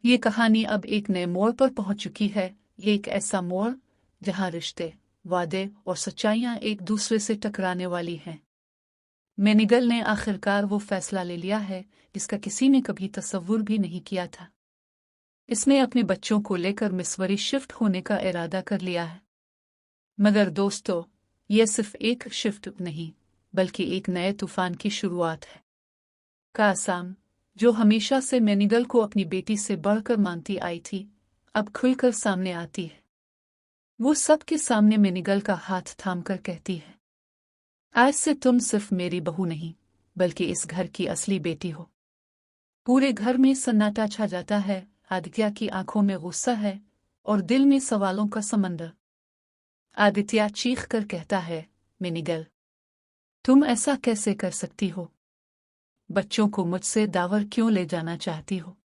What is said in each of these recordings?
ये कहानी अब एक नए मोड़ पर पहुंच चुकी है। ये एक ऐसा मोड़ जहां रिश्ते, वादे और सच्चाइयां एक दूसरे से टकराने वाली हैं। मेनिगल ने आखिरकार वो फैसला ले लिया है जिसका किसी ने कभी तसव्वुर भी नहीं किया था। इसने अपने बच्चों को लेकर मिस्वरी शिफ्ट होने का इरादा कर लिया है। मगर दोस्तों, यह सिर्फ एक शिफ्ट नहीं बल्कि एक नए तूफान की शुरुआत है। कासाम, जो हमेशा से मेनिगल को अपनी बेटी से बढ़कर मानती आई थी, अब खुलकर सामने आती है। वो सबके सामने मेनिगल का हाथ थामकर कहती है, आज से तुम सिर्फ मेरी बहू नहीं बल्कि इस घर की असली बेटी हो। पूरे घर में सन्नाटा छा जाता है। आदित्य की आंखों में गुस्सा है और दिल में सवालों का समंदर। आदित्य चीख कर कहता है, मेनिगल, तुम ऐसा कैसे कर सकती हो? बच्चों को मुझसे दावर क्यों ले जाना चाहती हो?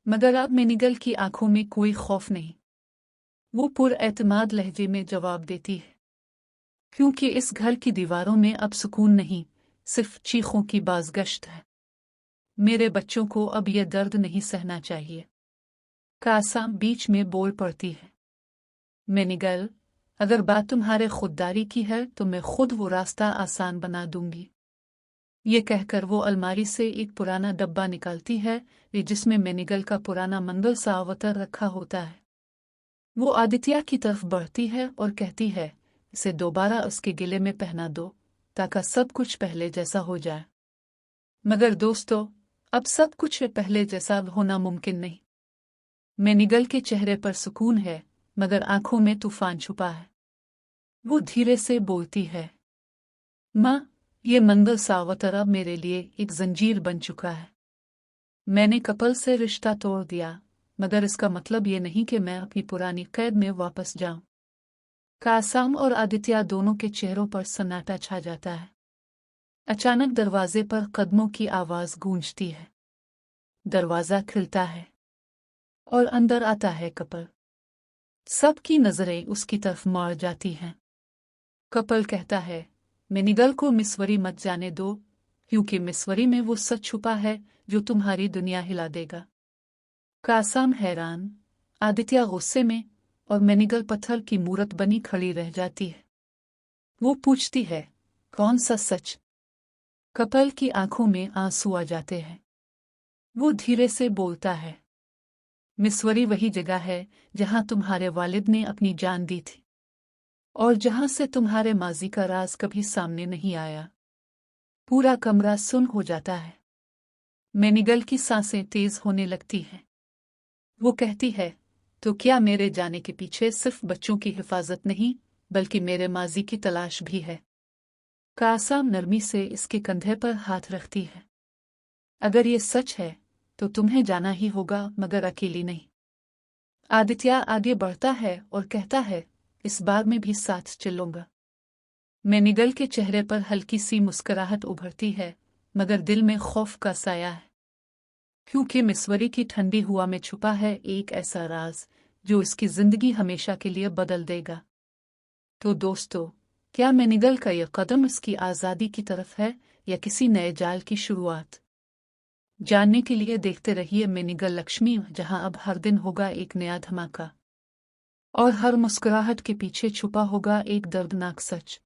मगर अब मेनिगल की आंखों में कोई खौफ नहीं। वो पुरएतमाद लहजे में जवाब देती है, क्योंकि इस घर की दीवारों में अब सुकून नहीं, सिर्फ चीखों की बाज़गश्त है। मेरे बच्चों को अब यह दर्द नहीं सहना चाहिए। कासाम बीच में बोल पड़ती है, मेनिगल, अगर बात तुम्हारे खुददारी की है तो मैं खुद वो रास्ता आसान बना दूंगी। ये कहकर वो अलमारी से एक पुराना डब्बा निकालती है जिसमें मेनिगल का पुराना मंगल सावतर रखा होता है। वो आदित्य की तरफ बढ़ती है और कहती है, इसे दोबारा उसके गले में पहना दो ताकि सब कुछ पहले जैसा हो जाए। मगर दोस्तों, अब सब कुछ पहले जैसा होना मुमकिन नहीं। मेनिगल के चेहरे पर सुकून है मगर आंखों में तूफान छुपा है। वो धीरे से बोलती है, माँ, ये मंगल सावतर अब मेरे लिए एक जंजीर बन चुका है। मैंने कपल से रिश्ता तोड़ दिया, मगर इसका मतलब ये नहीं कि मैं अपनी पुरानी कैद में वापस जाऊं। कासाम और आदित्य दोनों के चेहरों पर सन्नाटा छा जाता है। अचानक दरवाजे पर कदमों की आवाज गूंजती है। दरवाजा खुलता है और अंदर आता है कपल। सबकी नजरें उसकी तरफ मुड़ जाती हैं। कपल कहता है, मेनिगल को मिस्वरी मत जाने दो, क्योंकि मिस्वरी में वो सच छुपा है जो तुम्हारी दुनिया हिला देगा। कासाम हैरान, आदित्य गुस्से में और मेनिगल पत्थर की मूरत बनी खड़ी रह जाती है। वो पूछती है, कौन सा सच? कपल की आंखों में आंसू आ जाते हैं। वो धीरे से बोलता है, मिस्वरी वही जगह है जहां तुम्हारे वालिद ने अपनी जान दी थी और जहां से तुम्हारे माजी का राज कभी सामने नहीं आया। पूरा कमरा सुन हो जाता है। मेनिगल की सांसें तेज होने लगती हैं। वो कहती है, तो क्या मेरे जाने के पीछे सिर्फ बच्चों की हिफाजत नहीं बल्कि मेरे माजी की तलाश भी है? कासाम नरमी से इसके कंधे पर हाथ रखती है। अगर ये सच है तो तुम्हें जाना ही होगा, मगर अकेली नहीं। आदित्य आगे बढ़ता है और कहता है, इस बार मैं भी साथ चलूंगा। मेनिगल के चेहरे पर हल्की सी मुस्कुराहट उभरती है, मगर दिल में खौफ का साया है, क्योंकि मिस्वरी की ठंडी हुआ में छुपा है एक ऐसा राज जो इसकी जिंदगी हमेशा के लिए बदल देगा। तो दोस्तों, क्या मेनिगल का यह कदम इसकी आज़ादी की तरफ है या किसी नए जाल की शुरुआत? जानने के लिए देखते रहिए मेनिगल लक्ष्मी, जहां अब हर दिन होगा एक नया धमाका और हर मुस्कुराहट के पीछे छुपा होगा एक दर्दनाक सच।